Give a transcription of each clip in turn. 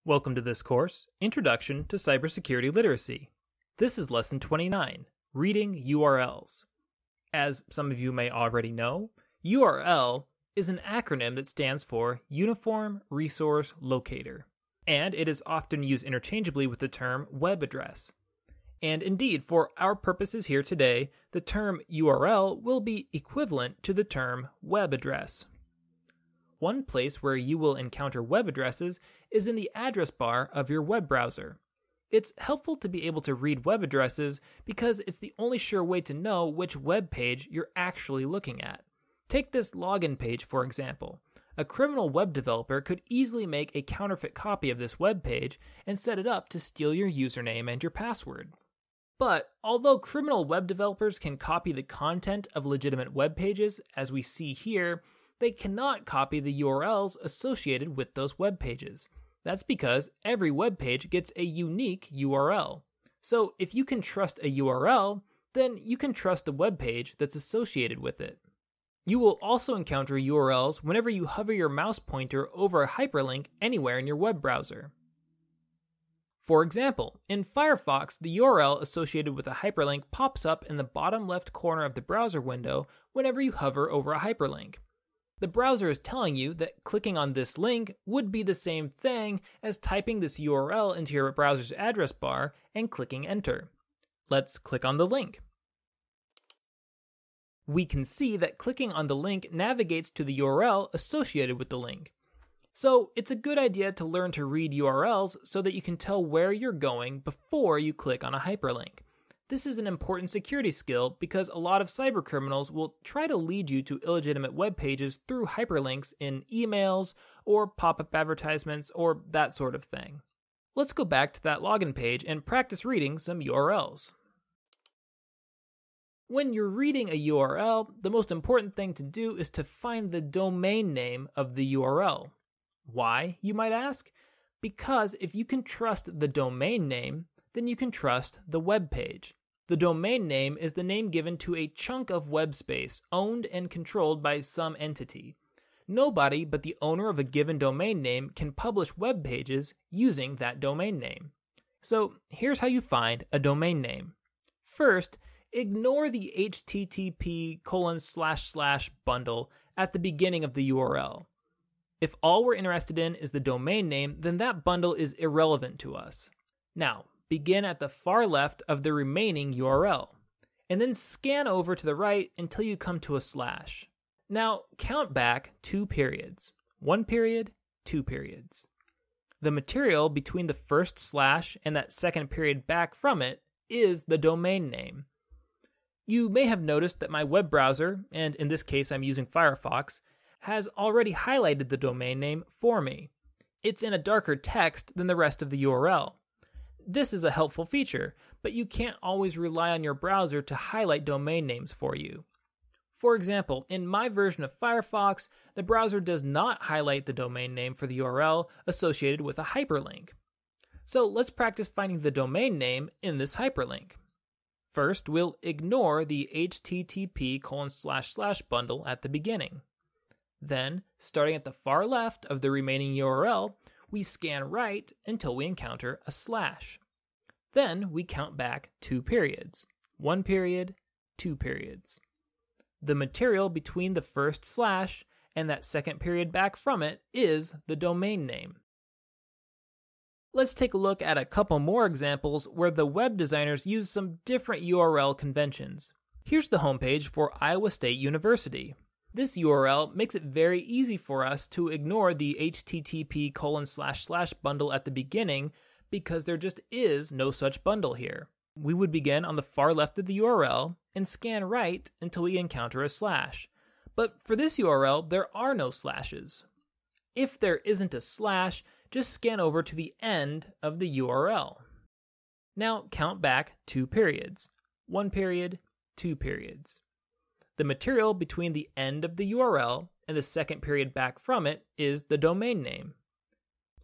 Welcome to this course, Introduction to Cybersecurity Literacy. This is Lesson 29, Reading URLs. As some of you may already know, URL is an acronym that stands for Uniform Resource Locator, and it is often used interchangeably with the term web address. And indeed, for our purposes here today, the term URL will be equivalent to the term web address. One place where you will encounter web addresses is in the address bar of your web browser. It's helpful to be able to read web addresses because it's the only sure way to know which web page you're actually looking at. Take this login page, for example. A criminal web developer could easily make a counterfeit copy of this web page and set it up to steal your username and your password. But although criminal web developers can copy the content of legitimate web pages, as we see here, they cannot copy the URLs associated with those web pages. That's because every web page gets a unique URL. So if you can trust a URL, then you can trust the web page that's associated with it. You will also encounter URLs whenever you hover your mouse pointer over a hyperlink anywhere in your web browser. For example, in Firefox, the URL associated with a hyperlink pops up in the bottom left corner of the browser window whenever you hover over a hyperlink. The browser is telling you that clicking on this link would be the same thing as typing this URL into your browser's address bar and clicking enter. Let's click on the link. We can see that clicking on the link navigates to the URL associated with the link. So it's a good idea to learn to read URLs so that you can tell where you're going before you click on a hyperlink. This is an important security skill because a lot of cybercriminals will try to lead you to illegitimate web pages through hyperlinks in emails or pop-up advertisements or that sort of thing. Let's go back to that login page and practice reading some URLs. When you're reading a URL, the most important thing to do is to find the domain name of the URL. Why, you might ask? Because if you can trust the domain name, then you can trust the web page. The domain name is the name given to a chunk of web space owned and controlled by some entity. Nobody but the owner of a given domain name can publish web pages using that domain name. So here's how you find a domain name. First, ignore the http:// bundle at the beginning of the URL. If all we're interested in is the domain name, then that bundle is irrelevant to us. Now, begin at the far left of the remaining URL, and then scan over to the right until you come to a slash. Now, count back 2 periods. 1 period, 2 periods. The material between the first slash and that second period back from it is the domain name. You may have noticed that my web browser, and in this case I'm using Firefox, has already highlighted the domain name for me. It's in a darker text than the rest of the URL. This is a helpful feature, but you can't always rely on your browser to highlight domain names for you. For example, in my version of Firefox, the browser does not highlight the domain name for the URL associated with a hyperlink. So let's practice finding the domain name in this hyperlink. First, we'll ignore the http:// bundle at the beginning. Then, starting at the far left of the remaining URL, we scan right until we encounter a slash. Then we count back 2 periods. 1 period, 2 periods. The material between the first slash and that second period back from it is the domain name. Let's take a look at a couple more examples where the web designers use some different URL conventions. Here's the homepage for Iowa State University. This URL makes it very easy for us to ignore the http:// bundle at the beginning because there just is no such bundle here. We would begin on the far left of the URL and scan right until we encounter a slash. But for this URL, there are no slashes. If there isn't a slash, just scan over to the end of the URL. Now count back 2 periods. 1 period, 2 periods. The material between the end of the URL and the second period back from it is the domain name.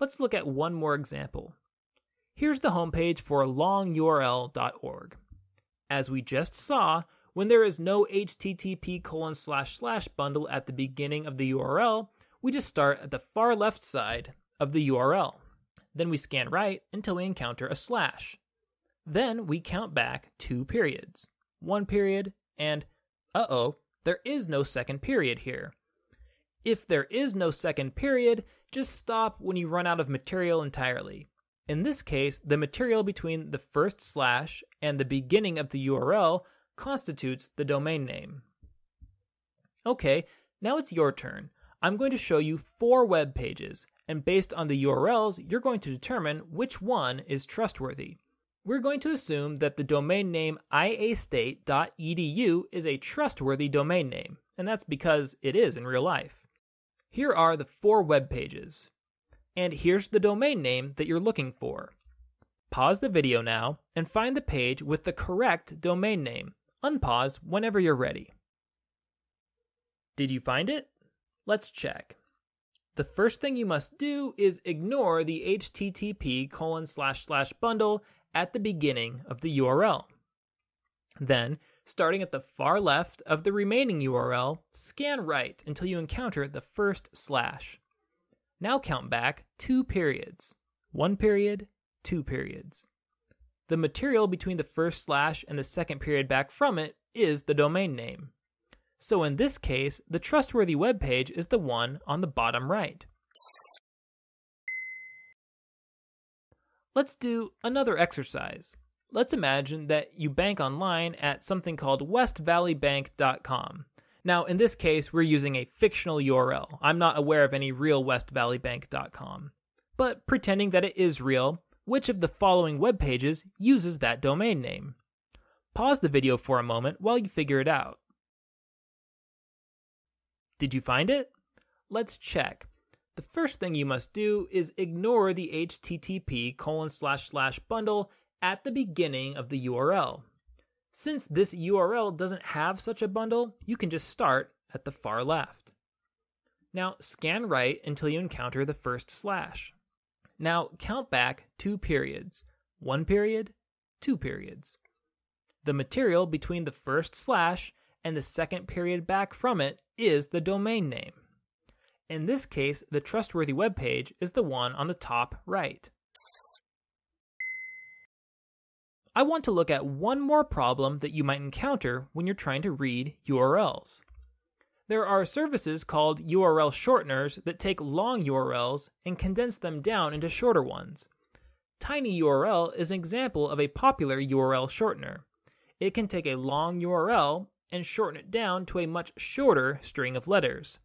Let's look at one more example. Here's the homepage for longurl.org. As we just saw, when there is no http:// bundle at the beginning of the URL, we just start at the far left side of the URL. Then we scan right until we encounter a slash. Then we count back 2 periods, 1 period, and there is no second period here. If there is no second period, just stop when you run out of material entirely. In this case, the material between the first slash and the beginning of the URL constitutes the domain name. Okay, now it's your turn. I'm going to show you 4 web pages, and based on the URLs, you're going to determine which one is trustworthy. We're going to assume that the domain name iastate.edu is a trustworthy domain name, and that's because it is in real life. Here are the 4 web pages, and here's the domain name that you're looking for. Pause the video now and find the page with the correct domain name. Unpause whenever you're ready. Did you find it? Let's check. The first thing you must do is ignore the http://bundle at the beginning of the URL. Then, starting at the far left of the remaining URL, scan right until you encounter the first slash. Now count back 2 periods, 1 period, 2 periods. The material between the first slash and the second period back from it is the domain name. So in this case, the trustworthy web page is the one on the bottom right. Let's do another exercise. Let's imagine that you bank online at something called westvalleybank.com. Now, in this case, we're using a fictional URL. I'm not aware of any real westvalleybank.com. But pretending that it is real, which of the following web pages uses that domain name? Pause the video for a moment while you figure it out. Did you find it? Let's check. The first thing you must do is ignore the http://bundle at the beginning of the URL. Since this URL doesn't have such a bundle, you can just start at the far left. Now scan right until you encounter the first slash. Now count back 2 periods, 1 period, 2 periods. The material between the first slash and the second period back from it is the domain name. In this case, the trustworthy web page is the one on the top right. I want to look at one more problem that you might encounter when you're trying to read URLs. There are services called URL shorteners that take long URLs and condense them down into shorter ones. TinyURL is an example of a popular URL shortener. It can take a long URL and shorten it down to a much shorter string of letters.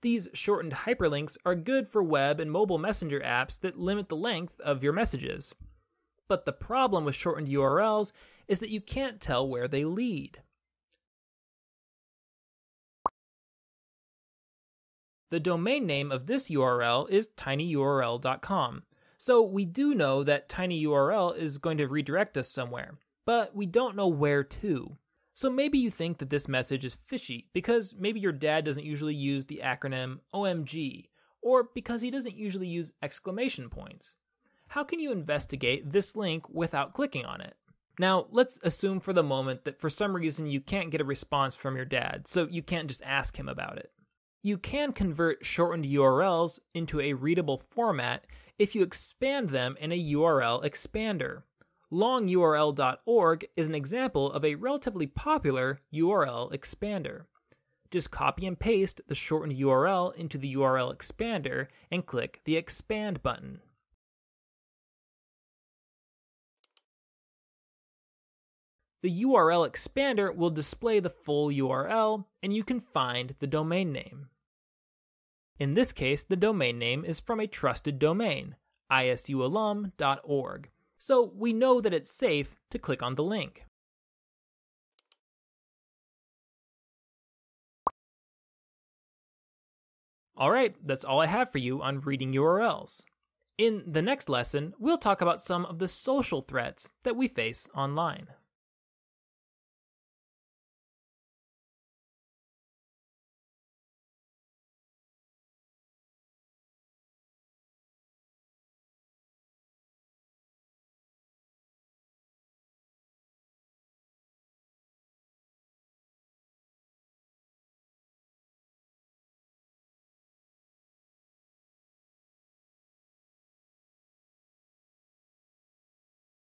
These shortened hyperlinks are good for web and mobile messenger apps that limit the length of your messages. But the problem with shortened URLs is that you can't tell where they lead. The domain name of this URL is tinyurl.com, so we do know that tinyurl is going to redirect us somewhere, but we don't know where to. So maybe you think that this message is fishy because maybe your dad doesn't usually use the acronym OMG, or because he doesn't usually use exclamation points. How can you investigate this link without clicking on it? Now, let's assume for the moment that for some reason you can't get a response from your dad, so you can't just ask him about it. You can convert shortened URLs into a readable format if you expand them in a URL expander. LongURL.org is an example of a relatively popular URL expander. Just copy and paste the shortened URL into the URL expander and click the Expand button. The URL expander will display the full URL, and you can find the domain name. In this case, the domain name is from a trusted domain, isualum.org, so we know that it's safe to click on the link. Alright, that's all I have for you on reading URLs. In the next lesson, we'll talk about some of the social threats that we face online.